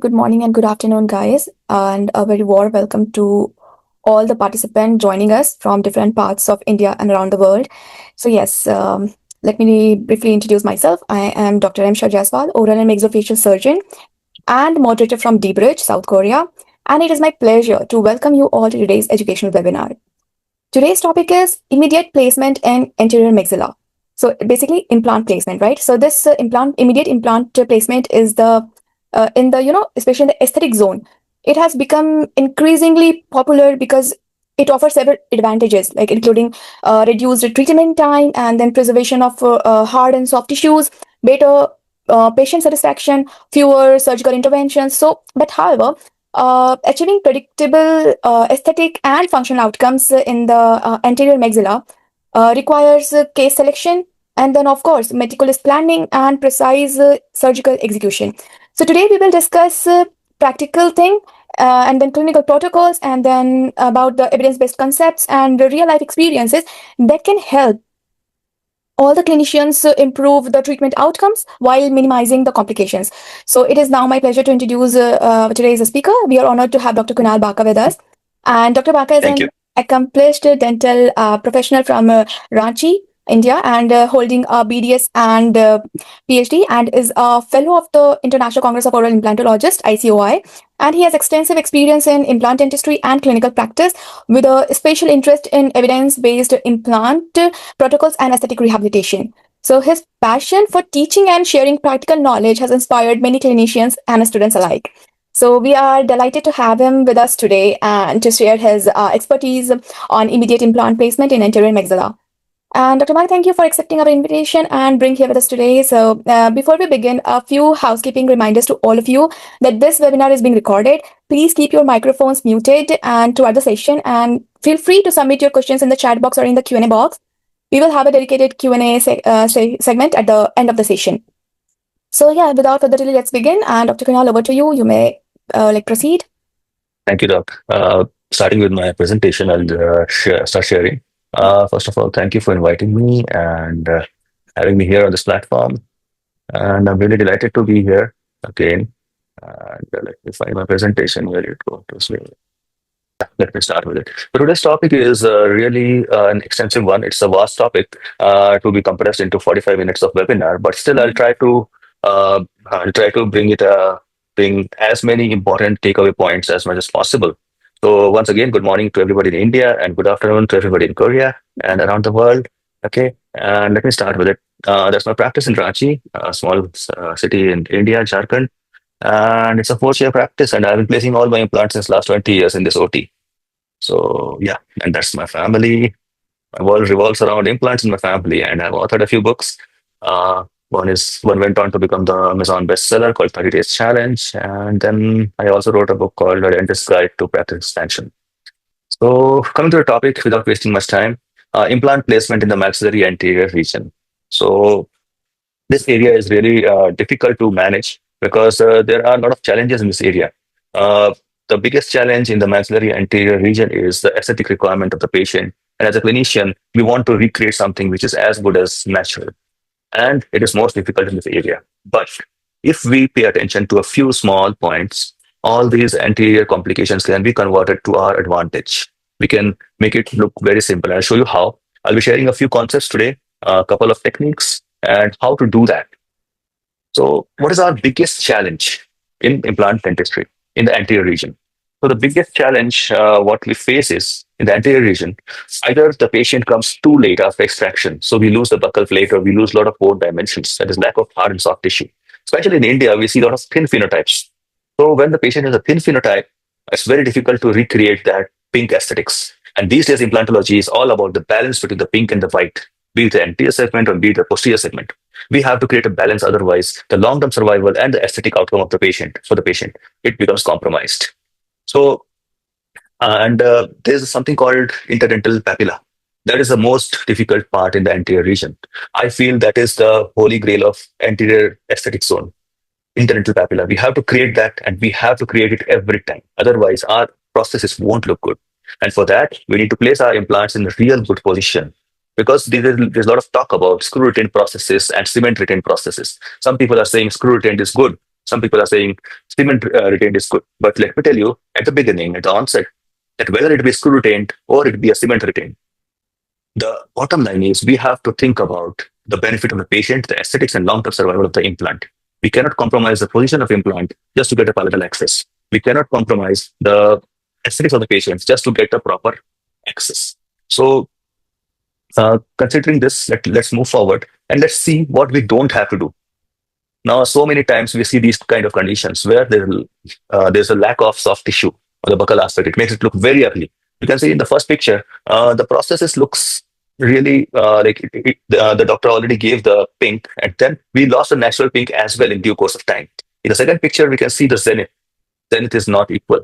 good morning, and good afternoon, guys, and a very warm welcome to all the participants joining us from different parts of India and around the world. So, yes, let me briefly introduce myself. I am Dr. M. Shah Jaiswal, oral and maxillofacial surgeon and moderator from Bridge, South Korea. And it is my pleasure to welcome you all to today's educational webinar. Today's topic is immediate placement in anterior maxilla. So basically implant placement, right? So this immediate implant placement is the in the especially in the aesthetic zone. It has become increasingly popular because it offers several advantages, like including reduced treatment time and then preservation of hard and soft tissues, better patient satisfaction, fewer surgical interventions. So, but however, achieving predictable aesthetic and functional outcomes in the anterior maxilla requires case selection and then, of course, meticulous planning and precise surgical execution. So today we will discuss practical thing and then clinical protocols and then about the evidence-based concepts and real life experiences that can help all the clinicians improve the treatment outcomes while minimizing the complications. So it is now my pleasure to introduce today's speaker. We are honored to have Dr. Kunal Baka with us. And Dr. Baka is Thank an you. accomplished dental professional from Ranchi, India, and holding a BDS and PhD, and is a fellow of the International Congress of Oral Implantologists, ICOI. And he has extensive experience in implant dentistry and clinical practice with a special interest in evidence-based implant protocols and aesthetic rehabilitation. So his passion for teaching and sharing practical knowledge has inspired many clinicians and students alike. So we are delighted to have him with us today and to share his expertise on immediate implant placement in anterior maxilla. And Dr. Mark, thank you for accepting our invitation and being here with us today. So before we begin, a few housekeeping reminders to all of you that this webinar is being recorded. Please keep your microphones muted and throughout the session, and feel free to submit your questions in the chat box or in the Q&A box. We will have a dedicated Q&A segment at the end of the session. So yeah, without further delay, let's begin. And Dr. Kunal, over to you. You may proceed. Thank you, Doc. Starting with my presentation, I'll start sharing. First of all, thank you for inviting me and having me here on this platform. And I'm really delighted to be here again. And let me find my presentation. Where it go to sleep. Let me start with it. So today's topic is really an extensive one. It's a vast topic to be compressed into 45 minutes of webinar. But still, I'll try to bring as many important takeaway points as much as possible. So once again, good morning to everybody in India and good afternoon to everybody in Korea and around the world. Okay, and let me start with it. That's my practice in Ranchi, a small city in India, Jharkhand. And it's a 4-year practice, and I've been placing all my implants since last 20 years in this OT. So yeah, and that's my family. My world revolves around implants in my family, and I've authored a few books. One went on to become the Amazon bestseller called 30 Days Challenge, and then I also wrote a book called A Dentist's Guide to Practice Expansion. So coming to the topic, without wasting much time, implant placement in the maxillary anterior region. So this area is really difficult to manage because there are a lot of challenges in this area. Uh, the biggest challenge in the maxillary anterior region is the aesthetic requirement of the patient. And as a clinician, we want to recreate something which is as good as natural. And it is most difficult in this area. But if we pay attention to a few small points, all these anterior complications can be converted to our advantage. We can make it look very simple. I'll show you how. I'll be sharing a few concepts today, a couple of techniques, and how to do that. So, what is our biggest challenge in implant dentistry in the anterior region? So, the biggest challenge what we face is in the anterior region, either the patient comes too late after extraction, so we lose the buccal plate or we lose a lot of bone dimensions. That is lack of hard and soft tissue. Especially in India, we see a lot of thin phenotypes. So, when the patient has a thin phenotype, it's very difficult to recreate that pink aesthetics. And these days, implantology is all about the balance between the pink and the white, be it the anterior segment or be it the posterior segment. We have to create a balance, otherwise, the long-term survival and the aesthetic outcome of the patient for the patient it becomes compromised. So, and there's something called interdental papilla. That is the most difficult part in the anterior region. I feel that is the holy grail of anterior aesthetic zone. Interdental papilla. We have to create that, and we have to create it every time. Otherwise, our prosthesis won't look good. And for that, we need to place our implants in a real good position. Because there's a lot of talk about screw retained processes and cement retained processes. Some people are saying screw retained is good, Some people are saying cement retained is good. But let me tell you, at the beginning, at the onset, that whether it be screw retained or it be a cement retained, the bottom line is we have to think about the benefit of the patient, the aesthetics and long-term survival of the implant. We cannot compromise the position of implant just to get a palatal access. We cannot compromise the aesthetics of the patient just to get a proper access. So, considering this, let's move forward and let's see what we don't have to do. Now, so many times we see these kind of conditions where there's a lack of soft tissue or the buccal aspect. It makes it look very ugly. You can see in the first picture, the processes looks really like the doctor already gave the pink, and then we lost the natural pink as well in due course of time. In the second picture, we can see the zenith. Zenith is not equal.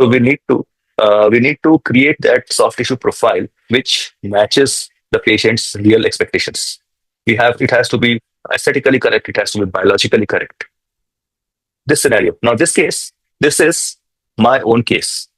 So we need to create that soft tissue profile which matches the patient's real expectations. It has to be aesthetically correct, it has to be biologically correct. This scenario. Now, this case, this is my own case.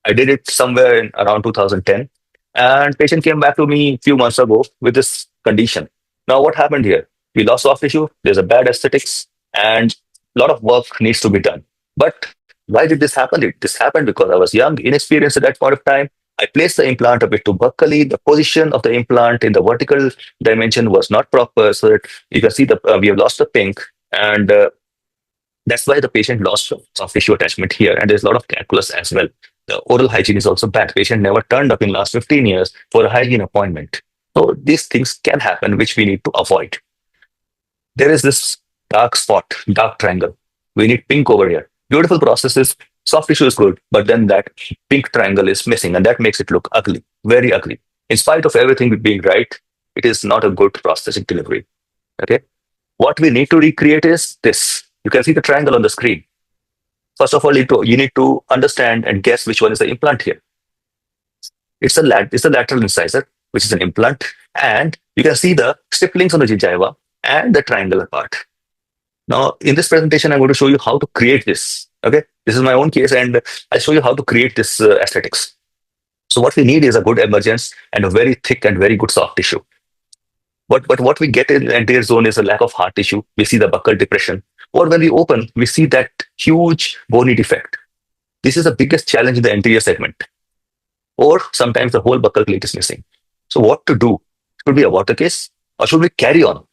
I did it somewhere in around 2010, and patient came back to me a few months ago with this condition. Now, what happened here? We lost soft tissue. There's a bad aesthetics, and a lot of work needs to be done. But why did this happen? This happened because I was young, inexperienced at that point of time. I placed the implant a bit too buccally. The position of the implant in the vertical dimension was not proper, so that you can see we have lost the pink, and that's why the patient lost soft tissue attachment here. And there's a lot of calculus as well. The oral hygiene is also bad. Patient never turned up in last 15 years for a hygiene appointment. So these things can happen, which we need to avoid. There is this dark spot, dark triangle. We need pink over here. Beautiful processes, soft tissue is good, but then that pink triangle is missing, and that makes it look ugly, very ugly. In spite of everything being right, it is not a good prosthetic delivery. Okay. What we need to recreate is this. You can see the triangle on the screen. First of all, you need to understand and guess which one is the implant here. It's a lateral incisor, which is an implant, and you can see the stipplings on the gingiva and the triangular part. Now, in this presentation, I'm going to show you how to create this. Okay, this is my own case, and I'll show you how to create this aesthetics. So, what we need is a good emergence and a very thick and very good soft tissue. But what we get in the anterior zone is a lack of hard tissue. We see the buccal depression, or when we open, we see that huge bony defect. This is the biggest challenge in the anterior segment. Or sometimes the whole buccal plate is missing. So, what to do? Should we abort the case, or should we carry on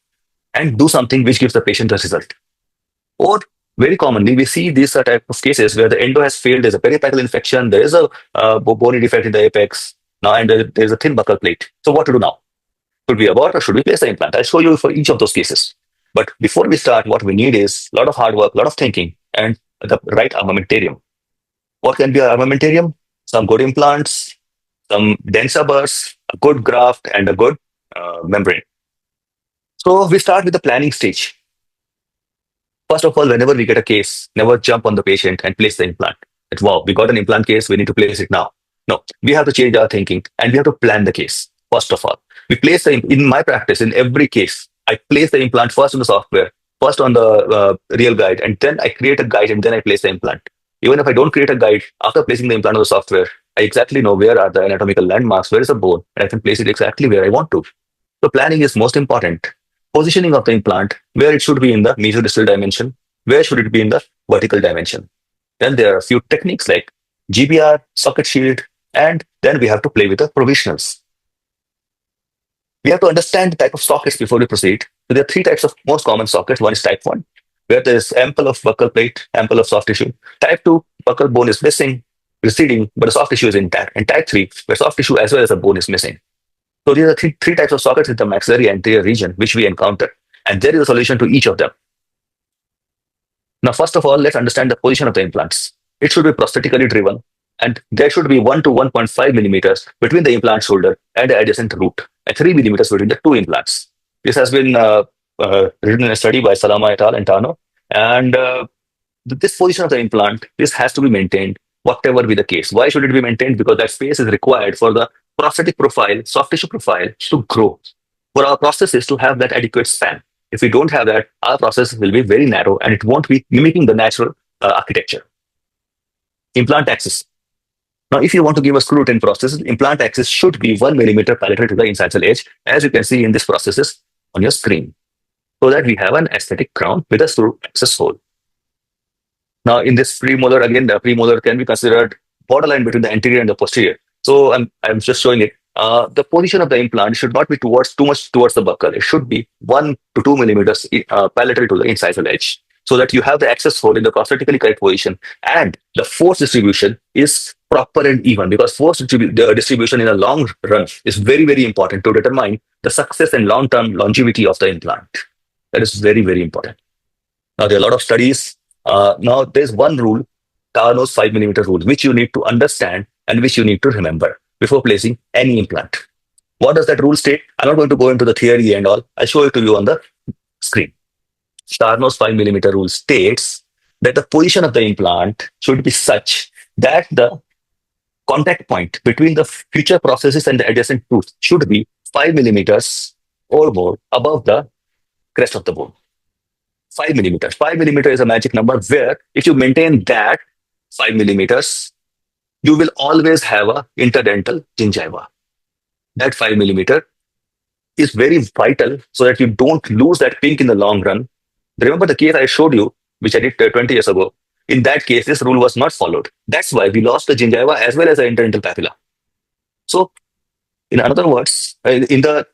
and do something which gives the patient a result? Or very commonly, we see these type of cases where the endo has failed. There's a periapical infection. There is a bony defect in the apex now, and there's a thin buccal plate. So, what to do now? Should we abort or should we place the implant? I'll show you for each of those cases. But before we start, what we need is a lot of hard work, a lot of thinking, and the right armamentarium. What can be our armamentarium? Some good implants, some denser burrs, a good graft, and a good membrane. So we start with the planning stage. First of all, whenever we get a case, never jump on the patient and place the implant. That, wow, we got an implant case, we need to place it now. No, we have to change our thinking and we have to plan the case. First of all, in my practice, in every case, I place the implant first on the software, first on the real guide, and then I create a guide and then I place the implant. Even if I don't create a guide, after placing the implant on the software, I exactly know where are the anatomical landmarks, where is the bone, and I can place it exactly where I want to. So planning is most important. Positioning of the implant, where it should be in the mesodistal dimension, where should it be in the vertical dimension. Then there are a few techniques like GBR, socket shield, and then we have to play with the provisionals. We have to understand the type of sockets before we proceed. So there are three types of most common sockets. One is type 1, where there is ample of buccal plate, ample of soft tissue. Type 2, buccal bone is missing, receding, but the soft tissue is intact. And type 3, where soft tissue as well as the bone is missing. So these are three types of sockets in the maxillary anterior region which we encounter. And there is a solution to each of them. Now, first of all, let's understand the position of the implants. It should be prosthetically driven, and there should be 1 to 1.5 millimeters between the implant shoulder and the adjacent root, and 3 millimeters between the two implants. This has been written in a study by Salama et al. And Tano. And this position of the implant, this has to be maintained, whatever be the case. Why should it be maintained? Because that space is required for the prosthetic profile, soft tissue profile to grow. For our prosthesis to have that adequate span. If we don't have that, our process will be very narrow and it won't be mimicking the natural architecture. Implant axis. Now, if you want to give a screw in prosthesis, implant axis should be 1 millimeter parallel to the incisal edge, as you can see in this prosthesis on your screen, so that we have an aesthetic crown with a screw axis hole. Now, in this premolar, again, the premolar can be considered borderline between the anterior and the posterior. So I'm just showing it. The position of the implant should not be towards too much towards the buccal. It should be 1 to 2 millimeters parallel to the incisal edge, so that you have the access hole in the prosthetically correct position, and the force distribution is proper and even. Because the distribution in the long run is very very important to determine the success and long term longevity of the implant. That is very very important. Now, there are a lot of studies. Now, there's one rule, Tarno's 5 millimeter rule, which you need to understand and which you need to remember before placing any implant. What does that rule state? I'm not going to go into the theory and all. I'll show it to you on the screen. Tarno's 5 millimeter rule states that the position of the implant should be such that the contact point between the future processes and the adjacent tooth should be 5 millimeters or more above the crest of the bone. 5 millimeters. 5 millimeter is a magic number where if you maintain that 5 millimeters, you will always have a interdental gingiva. That 5 millimeter is very vital so that you don't lose that pink in the long run. Remember the case I showed you, which I did 20 years ago. In that case, this rule was not followed. That's why we lost the gingiva as well as the interdental papilla. So, in other words, nature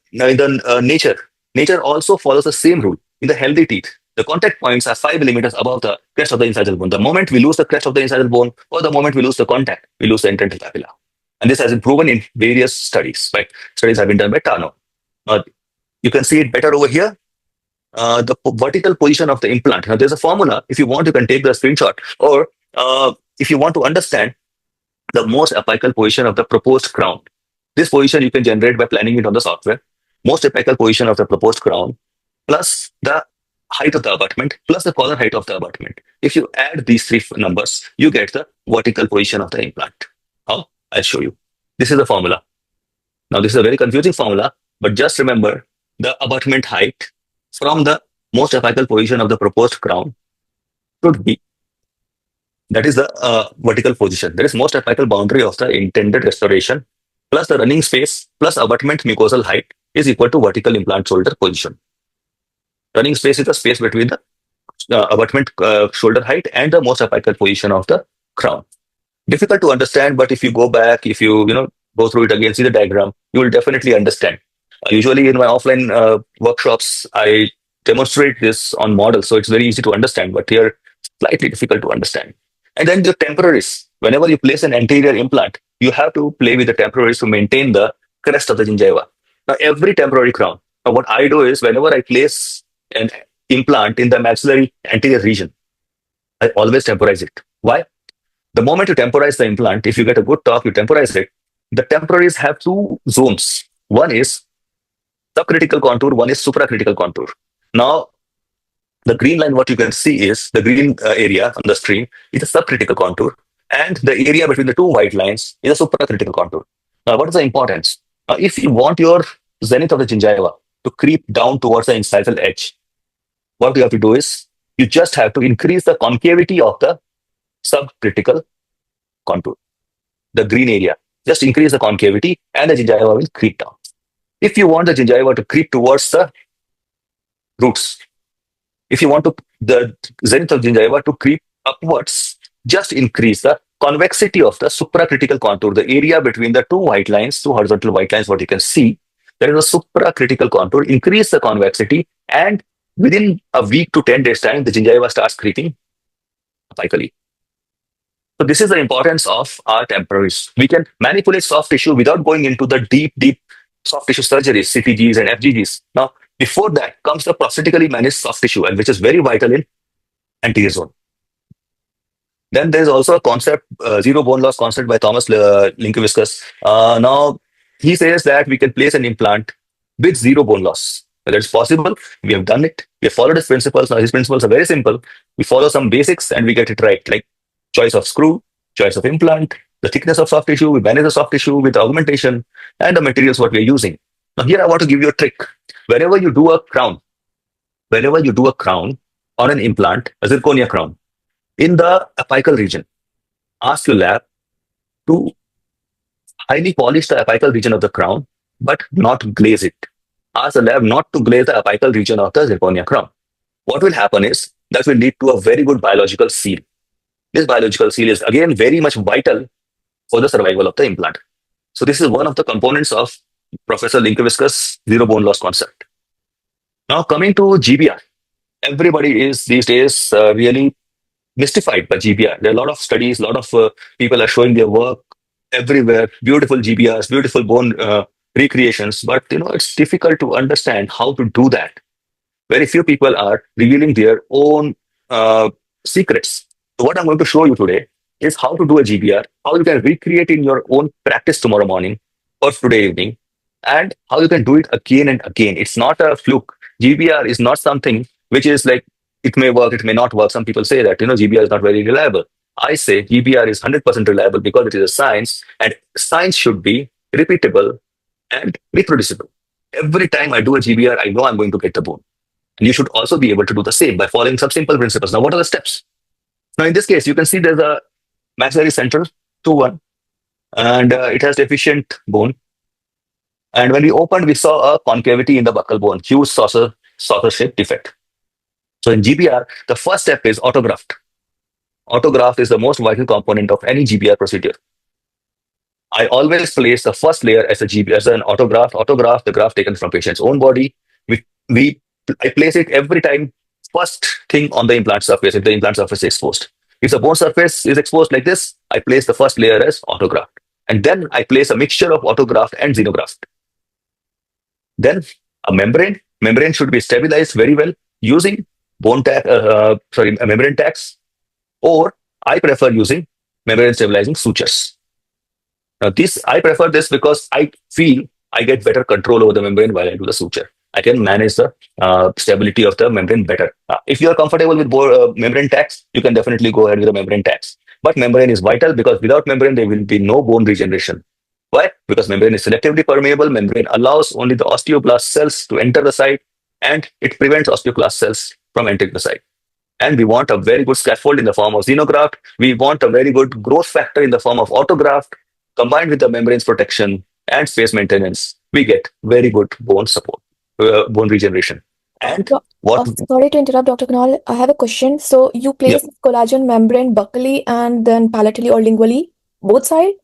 also follows the same rule. In the healthy teeth, the contact points are 5 millimeters above the crest of the incisal bone. The moment we lose the crest of the incisal bone, or the moment we lose the contact, we lose the interdental papilla. And this has been proven in various studies. Right? Studies have been done by Tano. You can see it better over here. The vertical position of the implant. Now, there's a formula. If you want, you can take the screenshot. Or if you want to understand the most apical position of the proposed crown. This position you can generate by planning it on the software. Most apical position of the proposed crown plus the height of the abutment plus the collar height of the abutment. If you add these three numbers, you get the vertical position of the implant. How? I'll show you. This is the formula. Now, this is a very confusing formula, but just remember the abutment height from the most apical position of the proposed crown should be, that is the vertical position. That is most apical boundary of the intended restoration plus the running space plus abutment mucosal height is equal to vertical implant shoulder position. Running space is the space between the abutment shoulder height and the most apical position of the crown. Difficult to understand, but if you go back, if you go through it again, see the diagram, you will definitely understand. Usually in my offline workshops, I demonstrate this on models, so it's very easy to understand, but here slightly difficult to understand. And then the temporaries. Whenever you place an anterior implant, you have to play with the temporaries to maintain the crest of the gingiva. Now, every temporary crown. Now, what I do is whenever I place an implant in the maxillary anterior region, I always temporize it. Why? The moment you temporize the implant, if you get a good torque, you temporize it. The temporaries have two zones. One is subcritical contour, one is supracritical contour. Now, the green line, what you can see is the green area on the screen is a subcritical contour, and the area between the two white lines is a supracritical contour. Now, what is the importance? If you want your zenith of the gingiva to creep down towards the incisal edge, what you have to do is you just have to increase the concavity of the subcritical contour, the green area. Just increase the concavity and the gingiva will creep down. If you want the gingiva to creep towards the roots, if you want the zenith of gingiva to creep upwards, just increase the convexity of the supracritical contour, the area between the two white lines, two horizontal white lines, what you can see, there is a supracritical contour, increase the convexity, and within a week to 10 days time, the gingiva starts creeping apically. So this is the importance of our temporaries. We can manipulate soft tissue without going into the deep soft tissue surgeries, CTGs and FGGs. Now, before that comes the prosthetically managed soft tissue, and which is very vital in anterior zone. Then there's also a concept, zero bone loss concept by Thomas Linkeviscus. Now, he says that we can place an implant with zero bone loss. That is possible. We have done it. We have followed his principles. Now, his principles are very simple. We follow some basics and we get it right, like choice of screw, choice of implant, the thickness of soft tissue. We manage the soft tissue with augmentation and the materials what we are using. Now, here I want to give you a trick. Whenever you do a crown on an implant, a zirconia crown, in the apical region, ask your lab to highly polish the apical region of the crown, but not glaze it. Ask the lab not to glaze the apical region of the zirconia crown. What will happen is that will lead to a very good biological seal. This biological seal is again very much vital for the survival of the implant. So this is one of the components of Professor Linkoviscus zero bone loss concept. Now coming to GBR, everybody is these days really mystified by GBR. There are a lot of studies, a lot of people are showing their work everywhere, beautiful GBRs, beautiful bone recreations, but it's difficult to understand how to do that. Very few people are revealing their own uh, secrets. So what I'm going to show you today is how to do a GBR, how you can recreate in your own practice tomorrow morning or today evening, and how you can do it again and again. It's not a fluke. GBR is not something which is like it may work, it may not work. Some people say that GBR is not very reliable. I say GBR is 100% reliable because it is a science, and science should be repeatable and reproducible. Every time I do a GBR, I know I'm going to get the bone. And you should also be able to do the same by following some simple principles. Now, what are the steps? Now, in this case, you can see there's a maxillary central 2-1, and it has deficient bone. And when we opened, we saw a concavity in the buccal bone, huge saucer shaped defect. So in GBR, the first step is autograft. Autograft is the most vital component of any GBR procedure. I always place the first layer as a GB, as an autograft. Autograft, the graft taken from patient's own body. We I place it every time first thing on the implant surface if the implant surface is exposed. If the bone surface is exposed like this, I place the first layer as autograft. And then I place a mixture of autograft and xenograft. Then a membrane. Membrane should be stabilized very well using membrane tacks, or I prefer using membrane stabilizing sutures. Now, this I prefer this because I feel I get better control over the membrane while I do the suture. I can manage the stability of the membrane better. If you are comfortable with membrane tacks, you can definitely go ahead with the membrane tacks. But membrane is vital because without membrane, there will be no bone regeneration. Why? Because membrane is selectively permeable. Membrane allows only the osteoblast cells to enter the site, and it prevents osteoclast cells from entering the site. And we want a very good scaffold in the form of xenograft. We want a very good growth factor in the form of autograft. Combined with the membrane's protection and space maintenance, we get very good bone support, bone regeneration. And what? Sorry to interrupt, Dr. Kunal. I have a question. So you Yeah. place collagen membrane buccally and then palatally or lingually, both sides?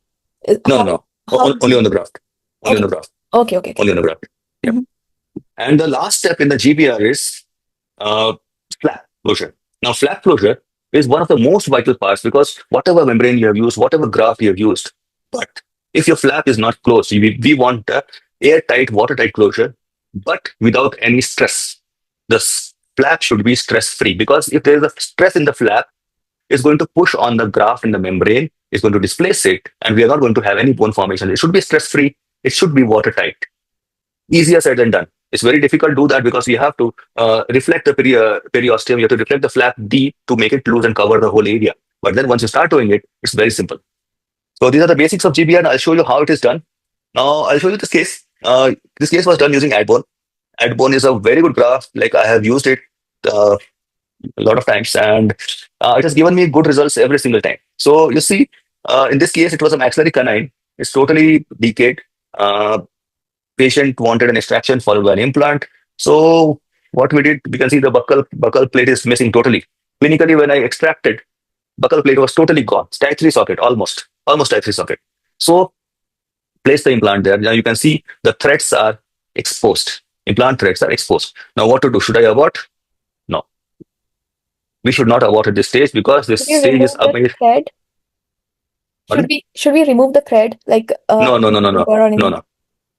No. Only on the graft. Only on the graft. Okay. Only on the graft. Yeah. And the last step in the GBR is flap closure. Now, flap closure is one of the most vital parts because whatever membrane you have used, whatever graft you have used, but if your flap is not closed, we want a airtight, watertight closure, but without any stress. The flap should be stress-free because if there is a stress in the flap, it's going to push on the graft in the membrane, it's going to displace it, and we are not going to have any bone formation. It should be stress-free, it should be watertight. Easier said than done. It's very difficult to do that because you have to reflect the periosteum, you have to reflect the flap deep to make it loose and cover the whole area. But then once you start doing it, it's very simple. So these are the basics of GBR, and I'll show you how it is done. Now, I'll show you this case. This case was done using Adbone. Adbone is a very good graft. Like I have used it a lot of times, and it has given me good results every single time. So you see, in this case, it was a maxillary canine. It's totally decayed. Patient wanted an extraction followed by an implant. So what we did, we can see the buccal plate is missing totally. Clinically, when I extracted, buccal plate was totally gone. Type 3 socket, almost type 3 socket. So place the implant there. Now you can see the threads are exposed. Implant threads are exposed. Now what to do? Should I abort? No. We should not abort at this stage because this stage is amazing. Should we remove the thread? Like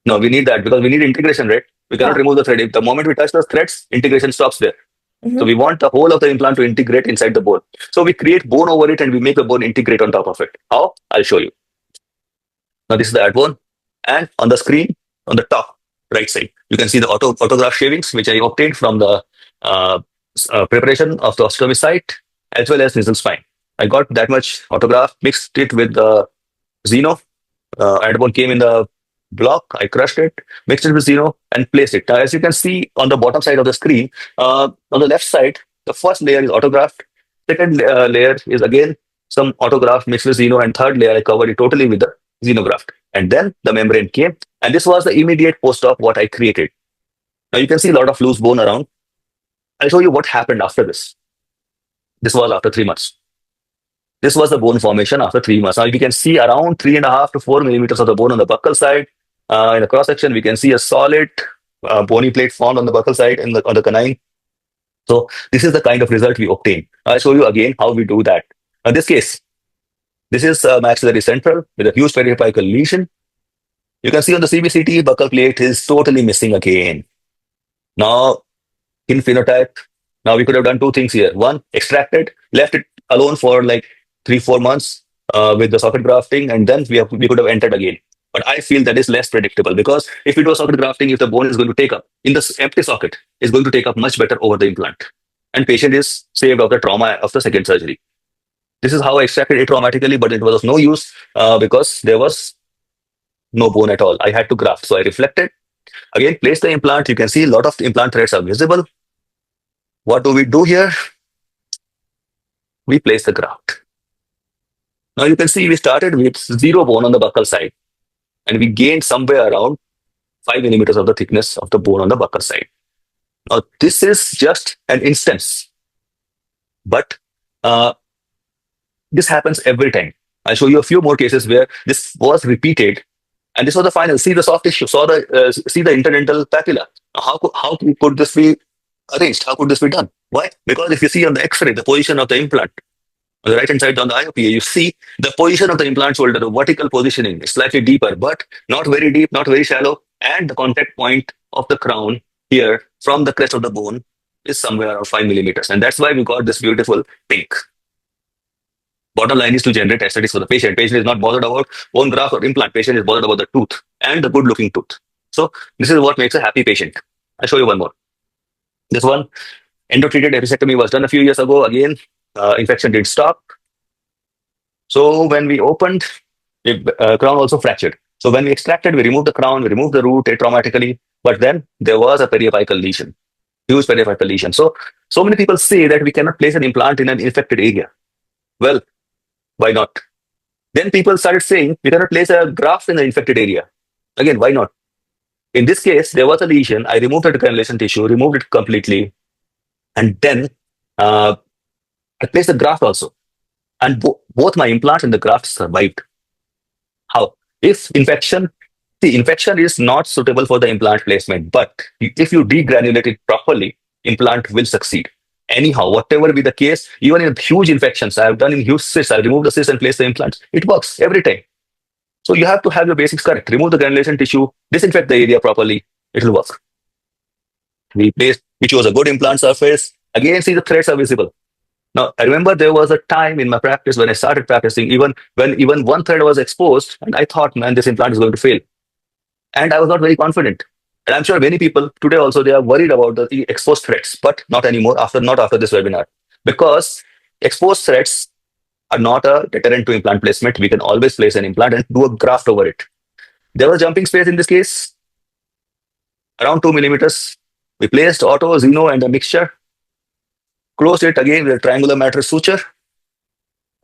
No, we need that because we need integration, right? We cannot remove the thread. If the moment we touch the threads, integration stops there. So we want the whole of the implant to integrate inside the bone. So we create bone over it and we make the bone integrate on top of it. How? I'll show you. Now this is the Adbone, and on the screen, on the top right side, you can see the autograft shavings which I obtained from the preparation of the osteotomy site as well as nasal spine. I got that much autograft, mixed it with the xeno. Adbone came in the block. I crushed it, mixed it with xeno, and placed it. Now, as you can see on the bottom side of the screen, on the left side, the first layer is autograft. Second layer is again some autograft mixed with xeno, and third layer I covered it totally with the xenograft. And then the membrane came, and this was the immediate post-op what I created. Now you can see a lot of loose bone around. I'll show you what happened after this. This was after 3 months. This was the bone formation after 3 months. Now we can see around 3.5 to 4 millimeters of the bone on the buccal side. In the cross section, we can see a solid bony plate formed on the buccal side in on the canine. So this is the kind of result we obtain. I'll show you again how we do that. In this case, this is maxillary central with a huge periapical lesion. You can see on the CBCT, buccal plate is totally missing again. Now, in phenotype, now we could have done two things here. One, extracted, left it alone for like 3 4 months with the socket grafting, and then we could have entered again. But I feel that is less predictable because if we do a socket grafting, if the bone is going to take up in the empty socket, is going to take up much better over the implant, and patient is saved of the trauma of the second surgery. This is how I extracted it traumatically, but it was of no use because there was no bone at all. I had to graft, so I reflected. Again, place the implant. You can see a lot of the implant threads are visible. What do we do here? We place the graft. Now you can see we started with zero bone on the buccal side, and we gained somewhere around 5 millimeters of the thickness of the bone on the buccal side. Now this is just an instance, but this happens every time. I'll show you a few more cases where this was repeated, and this was the final. See the soft tissue, see the interdental papilla. How could this be arranged? How could this be done? Why? Because if you see on the X-ray the position of the implant, on the right hand side on the IOPA, you see the position of the implant shoulder, the vertical positioning is slightly deeper, but not very deep, not very shallow. And the contact point of the crown here from the crest of the bone is somewhere around 5 millimeters. And that's why we got this beautiful pink. Bottom line is to generate aesthetics for the patient. Patient is not bothered about bone graft or implant. Patient is bothered about the tooth and the good looking tooth. So this is what makes a happy patient. I'll show you one more. This one, endo-treated episectomy was done a few years ago. Again, infection did stop. So when we opened, the crown also fractured. So when we extracted, we removed the crown, we removed the root traumatically, but then there was a periapical lesion, huge periapical lesion. So many people say that we cannot place an implant in an infected area. Well, why not? Then people started saying we cannot place a graft in the infected area. Again, why not? In this case, there was a lesion. I removed the granulation tissue, removed it completely, and then I placed the graft also. And both my implants and the graft survived. How? If infection, the infection is not suitable for the implant placement, but if you degranulate it properly, implant will succeed. Anyhow, whatever be the case, even in huge infections, I have done in huge cysts, I remove the cyst and place the implants. It works every time. So you have to have your basics correct. Remove the granulation tissue, disinfect the area properly, it will work. We chose a good implant surface. Again, see the threads are visible. Now, I remember there was a time in my practice when I started practicing, even one thread was exposed, and I thought, man, this implant is going to fail. And I was not very confident. And I'm sure many people today also, they are worried about the exposed threads, but not anymore, not after this webinar. Because exposed threads are not a deterrent to implant placement. We can always place an implant and do a graft over it. There was jumping space in this case, around 2 millimeters. We placed auto, xeno, and a mixture. Closed it again with a triangular mattress suture.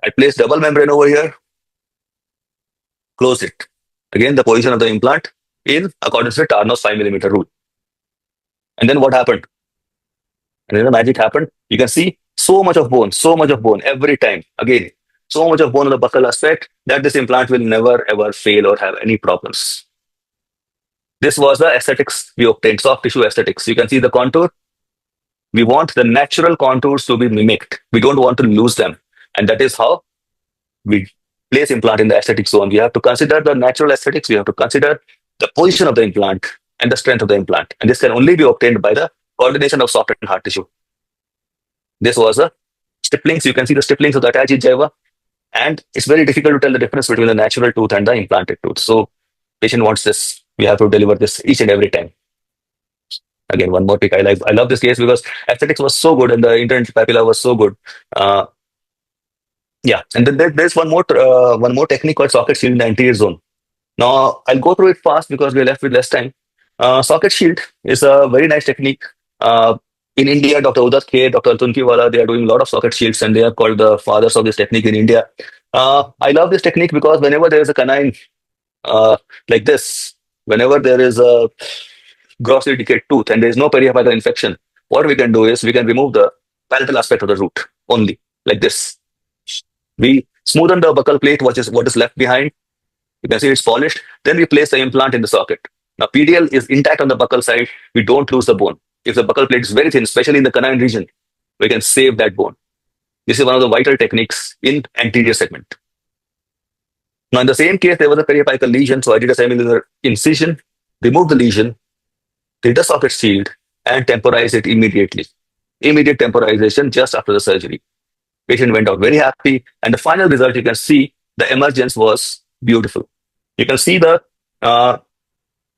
I placed double membrane over here. Closed it. Again, the position of the implant in accordance with Tarnow's 5 millimeter rule. And then what happened? And then the magic happened. You can see so much of bone every time. Again, so much of bone on the buccal aspect that this implant will never ever fail or have any problems. This was the aesthetics we obtained, soft tissue aesthetics. You can see the contour. We want the natural contours to be mimicked. We don't want to lose them. And that is how we place implant in the aesthetic zone. We have to consider the natural aesthetics. We have to consider the position of the implant and the strength of the implant. And this can only be obtained by the coordination of soft and hard tissue. This was a stipplings. You can see the stipplings of the attached gingiva. And it's very difficult to tell the difference between the natural tooth and the implanted tooth. So patient wants this. We have to deliver this each and every time. Again, one more pick. I love this case because aesthetics was so good and the interdental papilla was so good. Yeah, and then there's one more technique called socket shield in the anterior zone. Now I'll go through it fast because we're left with less time. Socket shield is a very nice technique. In India, Dr. Udat K, Dr. Tunkiwala, they are doing a lot of socket shields and they are called the fathers of this technique in India. I love this technique because whenever there is a canine like this, whenever there is a grossly decayed tooth and there is no periapical infection, what we can do is we can remove the palatal aspect of the root only, like this. We smoothen the buccal plate, what is left behind. You can see it's polished. Then we place the implant in the socket. Now, PDL is intact on the buccal side. We don't lose the bone. If the buccal plate is very thin, especially in the canine region, we can save that bone. This is one of the vital techniques in anterior segment. Now, in the same case, there was a periapical lesion, so I did a semilunar incision, removed the lesion, did the socket shield, and temporized it immediately. Immediate temporization just after the surgery. Patient went out very happy, and the final result you can see the emergence was beautiful. You can see the uh,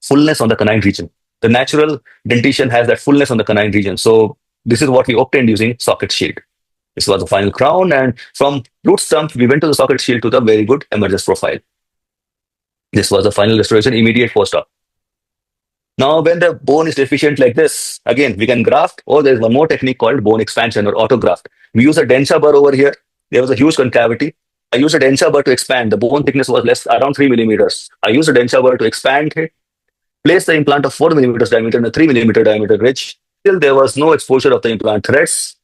fullness on the canine region. The natural dentition has that fullness on the canine region. So this is what we obtained using socket shield. This was the final crown, and from root stump we went to the socket shield to the very good emergence profile. This was the final restoration, immediate post-op. Now, when the bone is deficient like this, again, we can graft, or there's one more technique called bone expansion or autograft. We use a denture burr over here. There was a huge concavity. I used a denture burr to expand. The bone thickness was less, around 3 millimeters. I used a denture burr to expand it, place the implant of 4 millimeters diameter in a 3 millimeter diameter ridge. Till there was no exposure of the implant threads.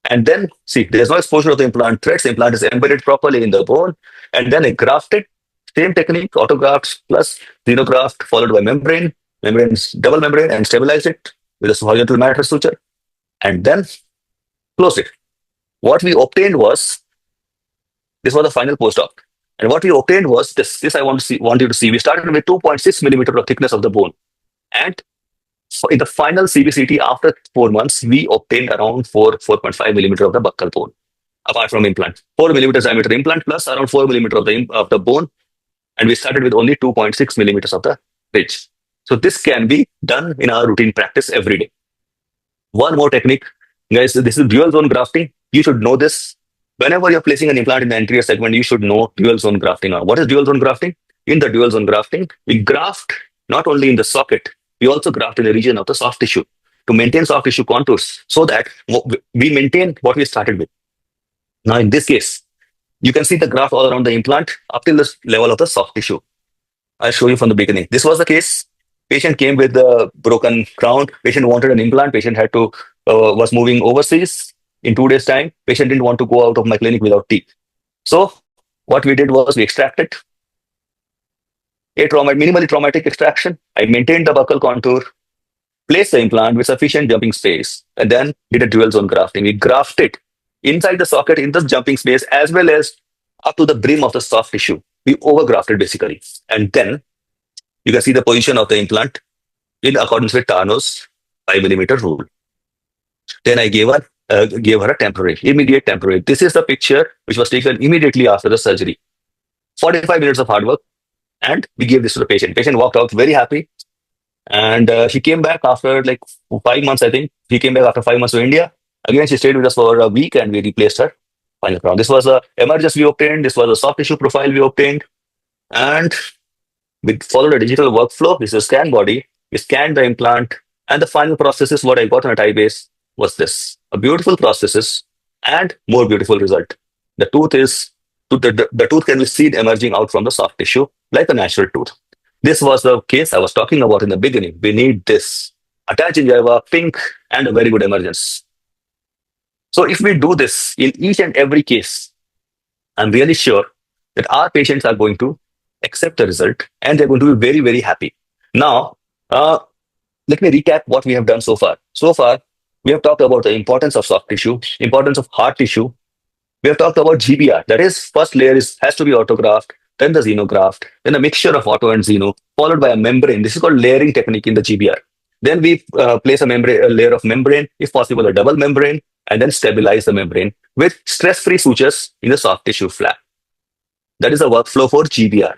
And then, see, there's no exposure of the implant threads. The implant is embedded properly in the bone. And then I grafted. Same technique, autograft plus xenograft followed by membrane. Membrane's double membrane and stabilized it with a horizontal matter suture. And then closed it. What we obtained was, this was the final post-op. And what we obtained was this. This I want you to see. We started with 2.6 millimeter of thickness of the bone. And in the final CBCT after 4 months, we obtained around 4.5 millimeter of the buccal bone, apart from implant. 4 millimeters diameter implant plus around 4 millimeter of the bone. And we started with only 2.6 millimeters of the ridge. So this can be done in our routine practice every day. One more technique, guys, this is dual zone grafting. You should know this. Whenever you're placing an implant in the anterior segment, you should know dual zone grafting. Now, what is dual zone grafting? In the dual zone grafting, we graft not only in the socket, we also graft in the region of the soft tissue to maintain soft tissue contours so that we maintain what we started with. Now, in this case, you can see the graft all around the implant up till the level of the soft tissue. I'll show you from the beginning. This was the case. Patient came with the broken crown. Patient wanted an implant. Patient was moving overseas in 2 days' time. Patient didn't want to go out of my clinic without teeth. So what we did was we extracted minimally traumatic extraction. I maintained the buccal contour, placed the implant with sufficient jumping space, and then did a dual zone grafting. We grafted inside the socket in the jumping space as well as up to the brim of the soft tissue. We overgrafted basically. And then you can see the position of the implant in accordance with Tarnow's 5 millimeter rule. Then I gave her a temporary, immediate temporary. This is the picture which was taken immediately after the surgery. 45 minutes of hard work, and we gave this to the patient. Patient walked out very happy, and she came back after like 5 months, I think. She came back after 5 months to India. Again, she stayed with us for a week, and we replaced her final crown. This was a emergence we obtained. This was a soft tissue profile we obtained, and we followed a digital workflow. This is a scan body. We scanned the implant, and the final processes, what I got on a tie base was this. A beautiful processes and more beautiful result. The tooth is, the tooth can be seen emerging out from the soft tissue like a natural tooth. This was the case I was talking about in the beginning. We need this. Attach gingiva, pink, and a very good emergence. So if we do this in each and every case, I'm really sure that our patients are going to accept the result and they're going to be very, very happy. Now, let me recap what we have done so far. So far, we have talked about the importance of soft tissue, importance of hard tissue. We have talked about GBR. That is, first layer has to be autograft, then the xenograft, then a mixture of auto and xeno, followed by a membrane. This is called layering technique in the GBR. Then we place a layer of membrane, if possible, a double membrane, and then stabilize the membrane with stress-free sutures in the soft tissue flap. That is the workflow for GBR.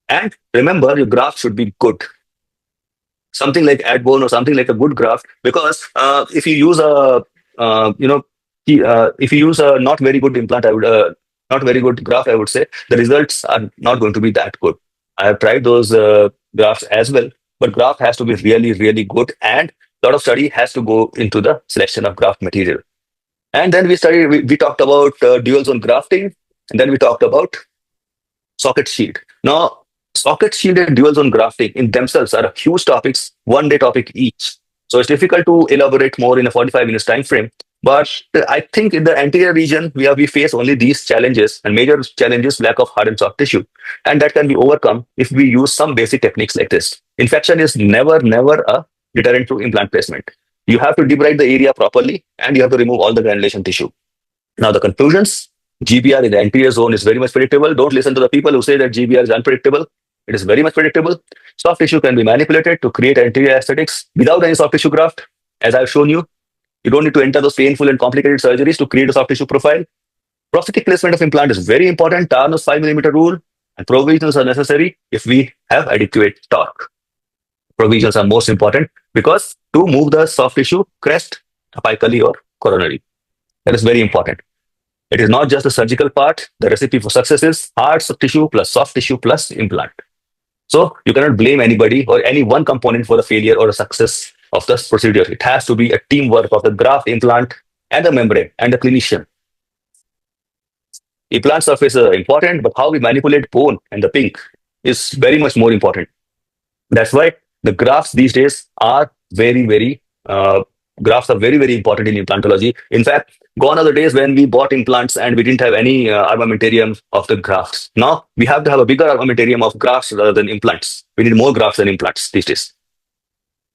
And remember, your graft should be good. Something like Adbone or something like a good graft, because if you use a if you use a not very good implant, not very good graft, I would say the results are not going to be that good. I have tried those grafts as well, but graft has to be really, really good, and a lot of study has to go into the selection of graft material. And then we talked about dual zone grafting, and then we talked about socket shield. Now, socket shield and dual zone grafting in themselves are huge topics, 1 day topic each. So it's difficult to elaborate more in a 45 minutes time frame. But I think in the anterior region, we face only these challenges, and major challenges lack of hard and soft tissue, and that can be overcome if we use some basic techniques like this. Infection is never a deterrent to implant placement. You have to debride the area properly, and you have to remove all the granulation tissue. Now, the conclusions: GBR in the anterior zone is very much predictable. Don't listen to the people who say that GBR is unpredictable. It is very much predictable. Soft tissue can be manipulated to create anterior aesthetics without any soft tissue graft. As I've shown you, you don't need to enter those painful and complicated surgeries to create a soft tissue profile. Prosthetic placement of implant is very important. Tarnus 5 mm rule and provisionals are necessary if we have adequate torque. Provisionals are most important because to move the soft tissue crest, apically or coronary. That is very important. It is not just the surgical part. The recipe for success is hard tissue plus soft tissue plus implant. So you cannot blame anybody or any one component for the failure or the success of this procedure. It has to be a teamwork of the graft, implant, and the membrane and the clinician. Implant surface is important, but how we manipulate bone and the pink is very much more important. That's why the grafts these days are grafts are very important in implantology. In fact, gone are the days when we bought implants and we didn't have any armamentarium of the grafts. Now we have to have a bigger armamentarium of grafts rather than implants. We need more grafts than implants these days.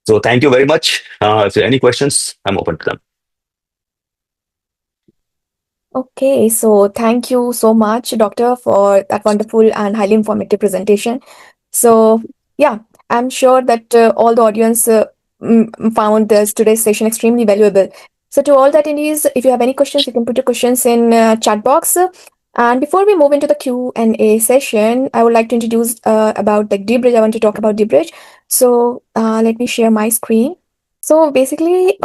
So thank you very much. If there are any questions, I'm open to them. Okay, so thank you so much, Doctor, for that wonderful and highly informative presentation. So, yeah, I'm sure that all the audience found today's session extremely valuable. So, to all the attendees, if you have any questions, you can put your questions in chat box. And before we move into the Q&A session, I would like to introduce about the deep bridge. I want to talk about deep bridge. So, let me share my screen. So, basically,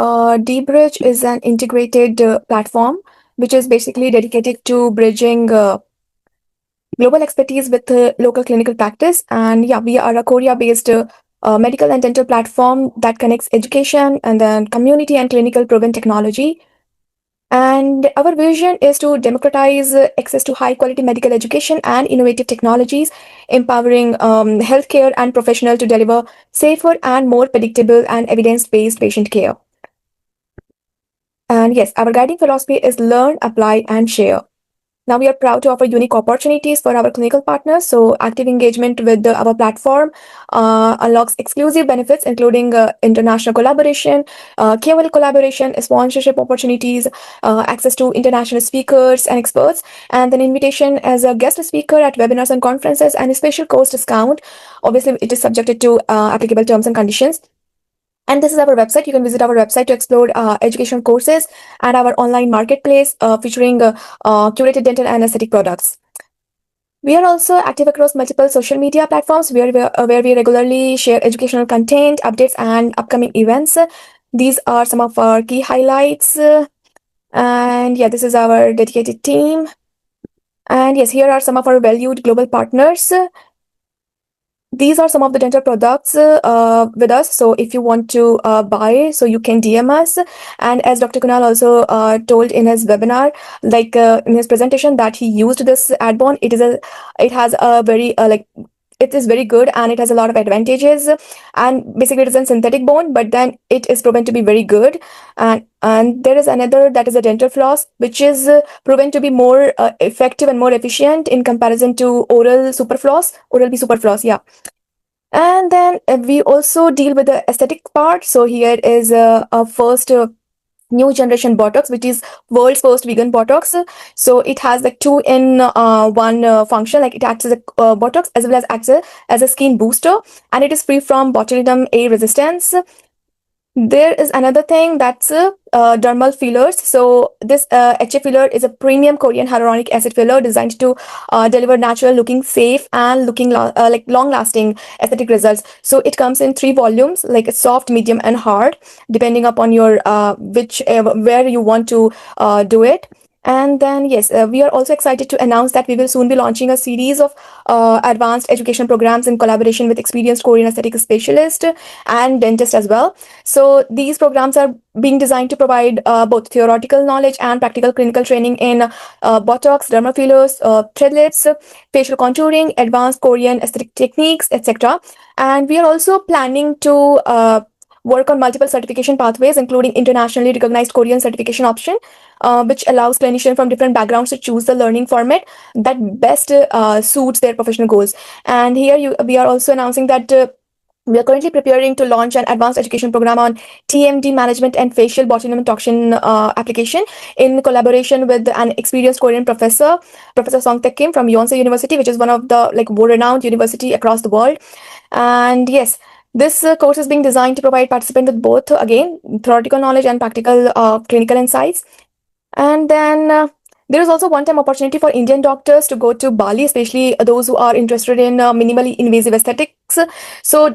deep bridge is an integrated platform which is basically dedicated to bridging global expertise with local clinical practice. And yeah, we are a Korea-based medical and dental platform that connects education and then community and clinical proven technology. And our vision is to democratize access to high quality medical education and innovative technologies, empowering healthcare and professionals to deliver safer and more predictable and evidence-based patient care. And yes, our guiding philosophy is learn, apply, and share. Now we are proud to offer unique opportunities for our clinical partners. So active engagement with our platform unlocks exclusive benefits, including international collaboration, KOL collaboration, sponsorship opportunities, access to international speakers and experts, and then invitation as a guest speaker at webinars and conferences, and a special course discount. Obviously, it is subjected to applicable terms and conditions. And this is our website. You can visit our website to explore educational courses and our online marketplace featuring curated dental and aesthetic products. We are also active across multiple social media platforms where we regularly share educational content, updates, and upcoming events. These are some of our key highlights. And yeah, this is our dedicated team. And yes, here are some of our valued global partners. These are some of the dental products with us. So if you want to buy, so you can DM us. And as Dr. Kunal also told in his webinar, like in his presentation, that he used this Adbond. It has a very it is very good and it has a lot of advantages. And basically, it is a synthetic bone, but then it is proven to be very good. And there is another that is a dental floss, which is proven to be more effective and more efficient in comparison to Oral B super floss. Yeah. And then we also deal with the aesthetic part. So here is a first new generation Botox, which is world's first vegan Botox. So it has like 2-in-1 function. Like it acts as a Botox as well as acts as a skin booster, and it is free from botulinum A resistance. There is another thing that's dermal fillers. So this HA filler is a premium Korean hyaluronic acid filler designed to deliver natural looking, safe, and looking like long lasting aesthetic results. So it comes in 3 volumes, like soft, medium, and hard, depending upon your where you want to do it. And then, yes, we are also excited to announce that we will soon be launching a series of advanced education programs in collaboration with experienced Korean aesthetic specialists and dentists as well. So these programs are being designed to provide both theoretical knowledge and practical clinical training in Botox, dermal fillers, threadlets, facial contouring, advanced Korean aesthetic techniques, etc. And we are also planning to work on multiple certification pathways, including internationally recognized Korean certification option, which allows clinicians from different backgrounds to choose the learning format that best suits their professional goals. And here we are also announcing that we are currently preparing to launch an advanced education program on TMD management and facial botulinum toxin application in collaboration with an experienced Korean professor, Professor Song Taek Kim from Yonsei University, which is one of the world-renowned university across the world. And yes, this course is being designed to provide participants with both, again, theoretical knowledge and practical clinical insights. And then there is also one-time opportunity for Indian doctors to go to Bali, especially those who are interested in minimally invasive aesthetics. So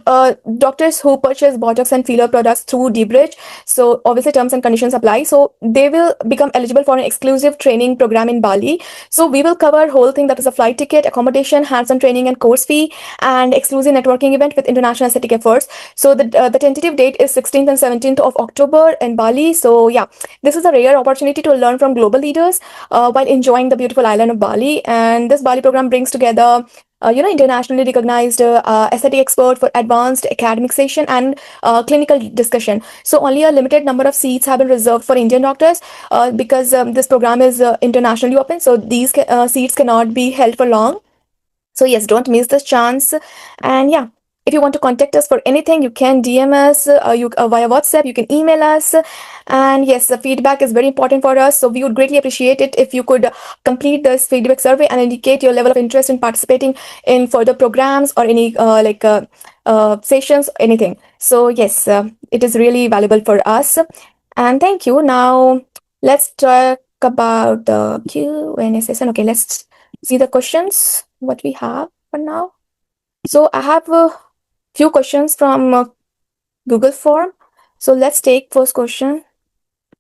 doctors who purchase Botox and filler products through DBridge, so obviously terms and conditions apply. So they will become eligible for an exclusive training program in Bali. So we will cover whole thing, that is a flight ticket, accommodation, hands-on training and course fee, and exclusive networking event with international aesthetic efforts. So the tentative date is 16th and 17th of October in Bali. So yeah, this is a rare opportunity to learn from global leaders while enjoying the beautiful island of Bali. And this Bali program brings together internationally recognized aesthetic expert for advanced academic session and clinical discussion. So only a limited number of seats have been reserved for Indian doctors because this program is internationally open. So these seats cannot be held for long. So yes, don't miss this chance. And yeah, if you want to contact us for anything, you can DM us via WhatsApp, you can email us. And yes, the feedback is very important for us. So we would greatly appreciate it if you could complete this feedback survey and indicate your level of interest in participating in further programs or any sessions, anything. So yes, it is really valuable for us. And thank you. Now let's talk about the Q&A session. Okay, let's see the questions what we have for now. So I have a few questions from Google form. So let's take first question,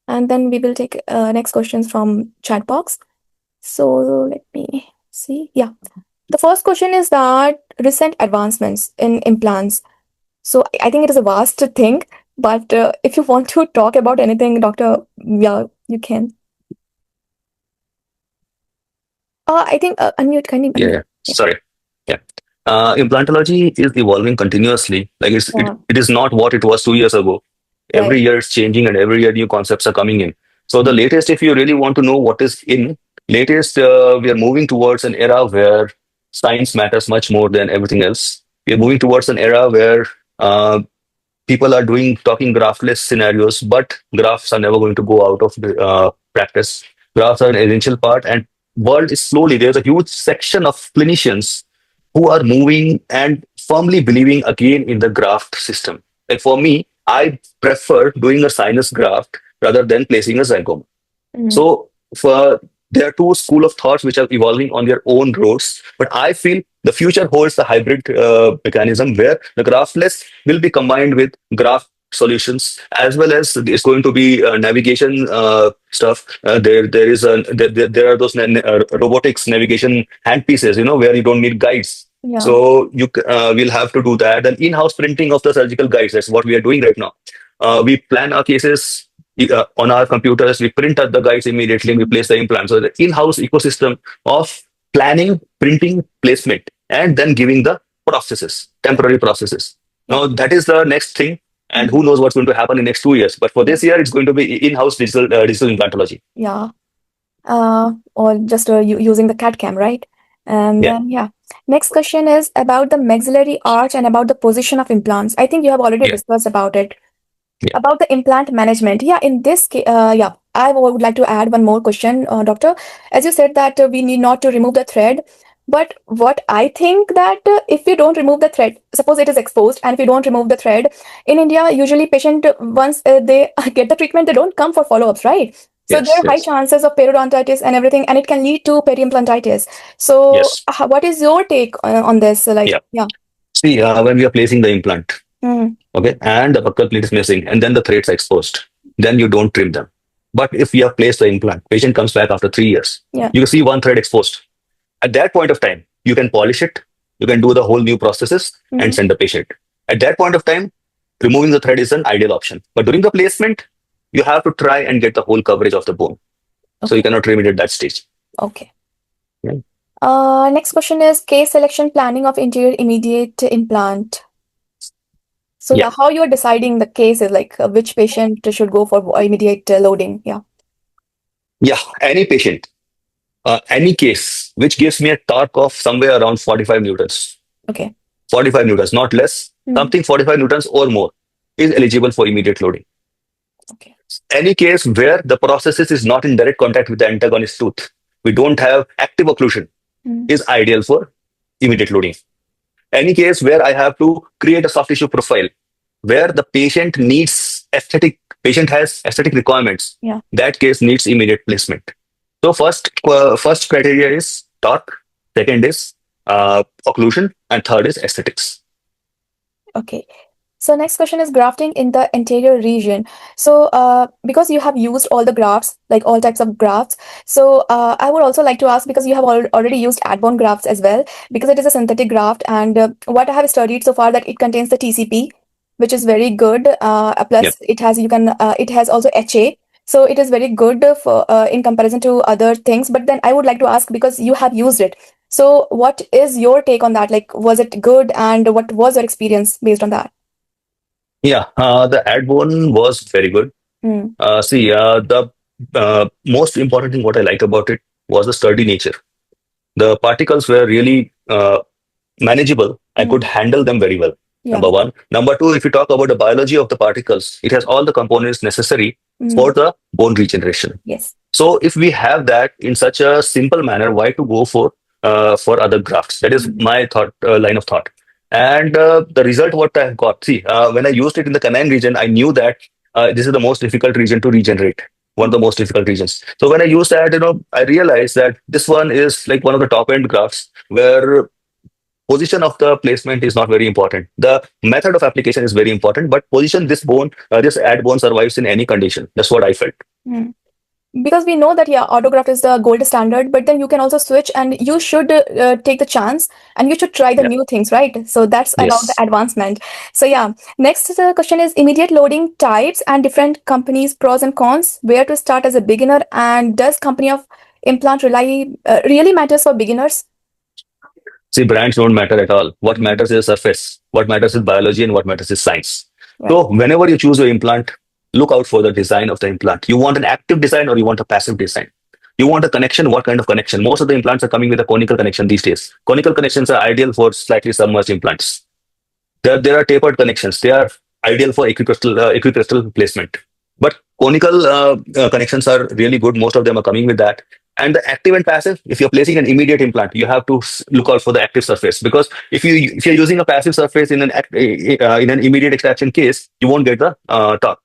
and then we will take next questions from chat box. So let me see. Yeah, the first question is that recent advancements in implants. So I think it is a vast thing, but if you want to talk about anything, Doctor, yeah, you can. I think unmute. Can you Yeah, unmute? yeah. Sorry. Yeah. Implantology is evolving continuously. Like Yeah, it is not what it was 2 years ago. right. Every year it's changing and every year new concepts are coming in. So the latest, if you really want to know what is in latest, we are moving towards an era where science matters much more than everything else. We are moving towards an era where uh, people are talking graphless scenarios, but graphs are never going to go out of the practice. Graphs are an essential part, and world is slowly, there's a huge section of clinicians who are moving and firmly believing again in the graft system. Like for me, I prefer doing a sinus graft rather than placing a zygoma. Mm. So for there are two school of thoughts which are evolving on their own roads, but I feel the future holds the hybrid mechanism where the graftless will be combined with graft solutions, as well as it's going to be navigation stuff. There is there are those robotics navigation handpieces, where you don't need guides. Yeah. So you will have to do that. And in-house printing of the surgical guides, that's what we are doing right now. We plan our cases on our computers, we print out the guides immediately and we place the implant. So the in-house ecosystem of planning, printing, placement, and then giving the processes, temporary processes. Yeah. Now that is the next thing, and who Mhm. knows what's going to happen in next 2 years. But for this year, it's going to be in-house digital implantology. Yeah. Or just using the CAD cam, right? And Yeah, then, yeah. Next question is about the maxillary arch and about the position of implants. I think you have already yeah, discussed about it. yeah. About the implant management. Yeah, in this case, yeah, I would like to add one more question, Doctor. As you said that we need not to remove the thread, but what I think that if you don't remove the thread, suppose it is exposed, and if you don't remove the thread, in India, usually patient once they get the treatment, they don't come for follow-ups, right? So there Yes, are high yes, chances of periodontitis and everything, and it can lead to peri-implantitis. So, yes, what is your take on this? yeah. Yeah. See, when we are placing the implant, Mm, okay, and the buccal plate is missing, and then the threads are exposed, then you don't trim them. But if you have placed the implant, patient comes back after 3 years, yeah. you can see one thread exposed. At that point of time, you can polish it, you can do the whole new processes and Mhm. send the patient. At that point of time, removing the thread is an ideal option. But during the placement, you have to try and get the whole coverage of the bone. So you Okay. cannot trim it at that stage. Okay. Yeah. Next question is case selection planning of anterior immediate implant. So yeah, Yeah. how you're deciding the cases, like which patient should go for immediate loading? Yeah. Yeah. Any patient, any case which gives me a torque of somewhere around 45 newtons, Okay. 45 newtons, not less, Mm. something 45 newtons or more is eligible for immediate loading. Okay. Any case where the processes is not in direct contact with the antagonist tooth, we don't have active occlusion, Mm. is ideal for immediate loading. Any case where I have to create a soft tissue profile, where the patient has aesthetic requirements, Yeah. that case needs immediate placement. So first criteria is torque, second is occlusion, and third is aesthetics. Okay. So next question is grafting in the anterior region. So because you have used all the grafts, like all types of grafts, so I would also like to ask, because you have already used ad-bone grafts as well, because it is a synthetic graft, and what I have studied so far, that it contains the TCP, which is very good. Yep. Plus, it has also HA, so it is very good for in comparison to other things. But then I would like to ask, because you have used it, so what is your take on that? Like, was it good, and what was your experience based on that? Yeah, the ad one was very good. Mm. See, the most important thing what I like about it was the sturdy nature. The particles were really manageable. I could Mm. handle them very well. Yeah. Number one. Number two, if you talk about the biology of the particles, it has all the components necessary Mm. for the bone regeneration. Yes. So if we have that in such a simple manner, why to go for other grafts? That is Mm. my thought line of thought. And the result what I have got. See, when I used it in the canine region, I knew that this is the most difficult region to regenerate. One of the Mm. most difficult regions. So when I used that, I realized that this one is like one of the top end grafts where position of the placement is not very important. The method of application is very important, but position this bone, this ad bone survives in any condition. That's what I felt. Mm. Because we know that, yeah, autograft is the gold standard, but then you can also switch, and you should take the chance, and you should try the Yeah. new things, right? So that's about the Yes. advancement. So yeah, next question is immediate loading types and different companies, pros and cons, where to start as a beginner, and does company of implant really matters for beginners? See, brands don't matter at all. What Mm. matters is surface. What matters is biology, and what matters is science. Right. So whenever you choose your implant, look out for the design of the implant. You want an active design or you want a passive design? You want a connection? What kind of connection? Most of the implants are coming with a conical connection these days. Conical connections are ideal for slightly submerged implants. There are tapered connections. They are ideal for equicrystal placement. But conical connections are really good. Most of them are coming with that. And the active and passive, if you're placing an immediate implant, you have to look out for the active surface, because if you're using a passive surface in an immediate extraction case, you won't get the torque.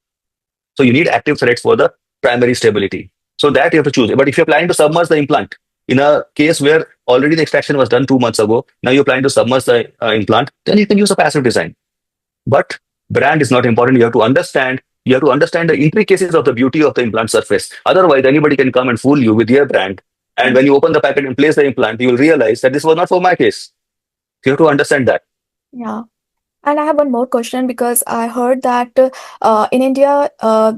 So you need active threads for the primary stability. So that you have to choose. But if you're planning to submerge the implant in a case where already the extraction was done 2 months ago, now you're planning to submerge the implant, then you can use a passive design. But brand is not important. You have to understand. You have to understand the intricacies of the beauty of the implant surface. Otherwise, anybody can come and fool you with their brand. And Mm. when you open the packet and place the implant, you will realize that this was not for my case. You have to understand that. Yeah. And I have one more question, because I heard that in India,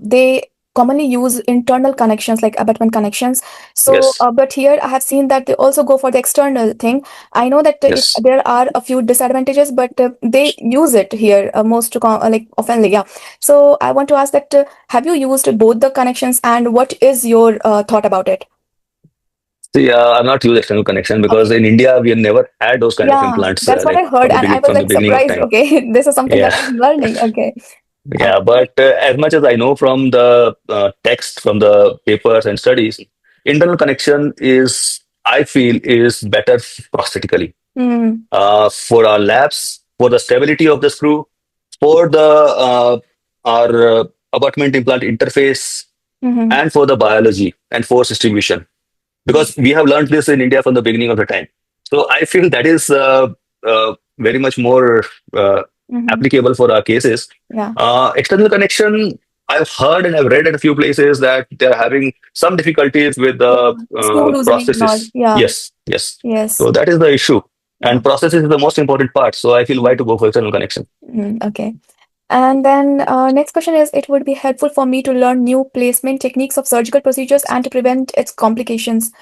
they commonly use internal connections like abutment connections. So, Yes. but here I have seen that they also go for the external thing. I know that Yes. there are a few disadvantages, but they use it here like oftenly. Yeah. So I want to ask that have you used both the connections, and what is your thought about it? See, I've not used external connection because Okay. in India we have never had those kind of Yeah, implants that's what like I heard, and I was from the like beginning of surprised. time. Okay, this is something that Yeah. I'm learning. Okay. Yeah, but as much as I know from the text, from the papers and studies, internal connection is, I feel, is better prosthetically. Mm. For our labs, for the stability of the screw, for the our abutment implant interface, Mm-hmm. and for the biology and force distribution. Because we have learned this in India from the beginning of the time. So I feel that is very much more uh, Mm-hmm. applicable for our cases. Yeah. External connection, I've heard and I've read in a few places that they're having some difficulties with Yeah. the Screw loosening and all. prosthesis. Yeah. Yes, yes. Yes. So that is the issue. Yeah. And prosthesis is the most important part. So I feel why to go for external connection. Okay. And then next question is, it would be helpful for me to learn new placement techniques of surgical procedures and to prevent its complications.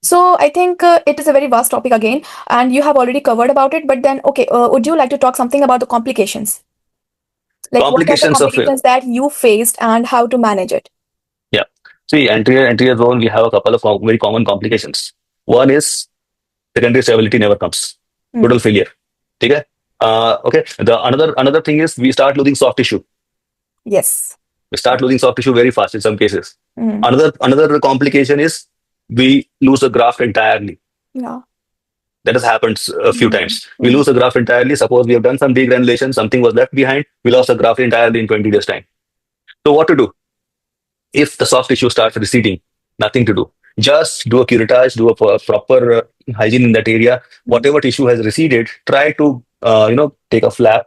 So I think it is a very vast topic again, and you have already covered about it. But then, okay, would you like to talk something about the complications? Like, what are the Complications of it. complications that you faced and how to manage it? Yeah. See, anterior zone, we have a couple of very common complications. One is secondary stability never comes. Mm. Total failure. Okay. Okay. The another thing is we start losing soft tissue. Yes. We start losing soft tissue very fast in some cases. Mm. Another complication is we lose the graft entirely. Yeah. That has happened a few Mm. times. We Mm. lose the graft entirely. Suppose we have done some degranulation, something was left behind. We lost the graft entirely in 20 days time. So what to do? If the soft tissue starts receding, nothing to do. Just do a curettage, do a proper hygiene in that area. Mm. Whatever tissue has receded, try to take a flap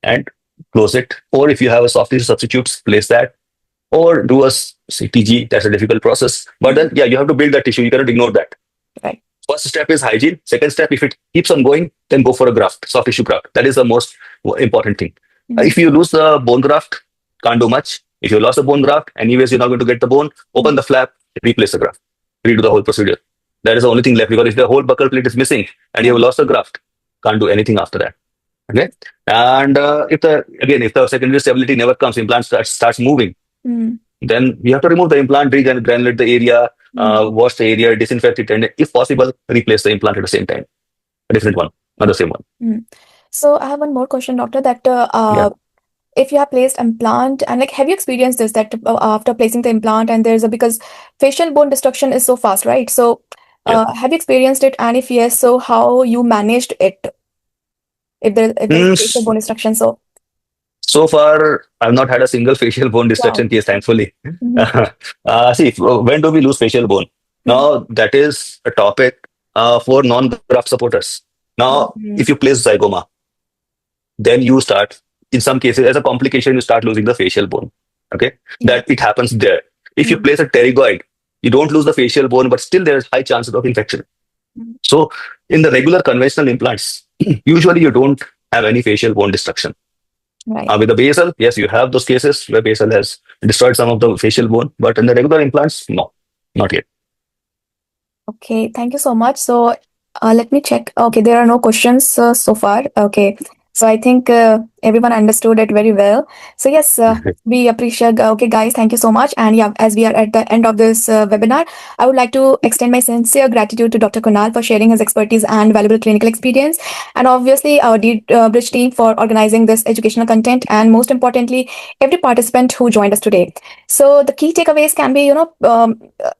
and close it. Or if you have a soft tissue substitutes, place that. Or do a CTG. That's a difficult process. But then, yeah, you have to build that tissue. You cannot ignore that. Right. First step is hygiene. Second step, if it keeps on going, then go for a graft, soft tissue graft. That is the most important thing. Mm. If you lose the bone graft, can't do much. If you lost the bone graft, anyways, you're not going to get the bone. Open the flap, replace the graft, redo the whole procedure. That is the only thing left because if the whole buccal plate is missing and you have lost the graft, can't do anything after that. Okay, and if the secondary stability never comes, implant starts moving, Mm. then we have to remove the implant, granulate the area, Mm. wash the area, disinfect it, and if possible, replace the implant at the same time. A different one, not the same one. Mm. So I have one more question, doctor, that Yeah. if you have placed implant and like, have you experienced this, that after placing the implant and there's a, because facial bone destruction is so fast, right? So Yeah. have you experienced it? And if yes, so how you managed it? If there is Mm, facial bone destruction, so so far, I've not had a single facial bone wow. destruction case, thankfully. Mhm. See, when do we lose facial bone? Mhm. Now, that is a topic for non-graft supporters. Now, if Mhm. you place zygoma, then you start, in some cases, as a complication, you start losing the facial bone. Okay, Yeah. that it happens there. If you Mhm. place a pterygoid, you don't lose the facial bone, but still there's high chances of infection. Mhm. So, in the regular conventional implants, usually you don't have any facial bone destruction. Right. With the basal, yes, you have those cases where basal has destroyed some of the facial bone, but in the regular implants, no, not yet. Okay, thank you so much. So let me check. Okay, there are no questions so far. Okay, so I think everyone understood it very well. So yes, we appreciate. Okay, guys, thank you so much. And yeah, as we are at the end of this webinar, I would like to extend my sincere gratitude to Dr. Kunal for sharing his expertise and valuable clinical experience, and obviously our Bridge team for organizing this educational content, and most importantly, every participant who joined us today. So the key takeaways can be,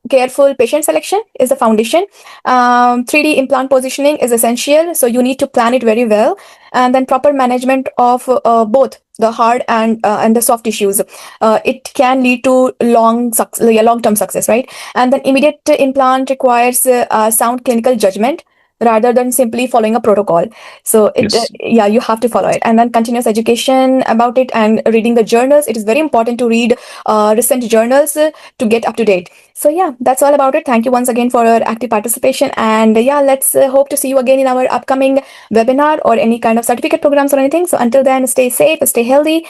careful patient selection is the foundation. 3D implant positioning is essential, so you need to plan it very well, and then proper management of both the hard and the soft tissues. It can lead to long term success, right? And then immediate implant requires sound clinical judgment rather than simply following a protocol. So Yes. yeah, you have to follow it, and then continuous education about it and reading the journals. It is very important to read recent journals to get up to date. So yeah, that's all about it. Thank you once again for your active participation, and yeah, let's hope to see you again in our upcoming webinar or any kind of certificate programs or anything. So until then, stay safe, stay healthy,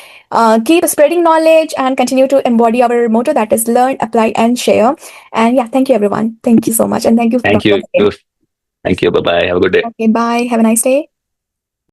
keep spreading knowledge, and continue to embody our motto, that is learn, apply, and share. And yeah, thank you everyone. Thank you so much, and thank you, Thank Dr. you. again. Thank you. Bye bye. Have a good day. Okay, bye. Have a nice day.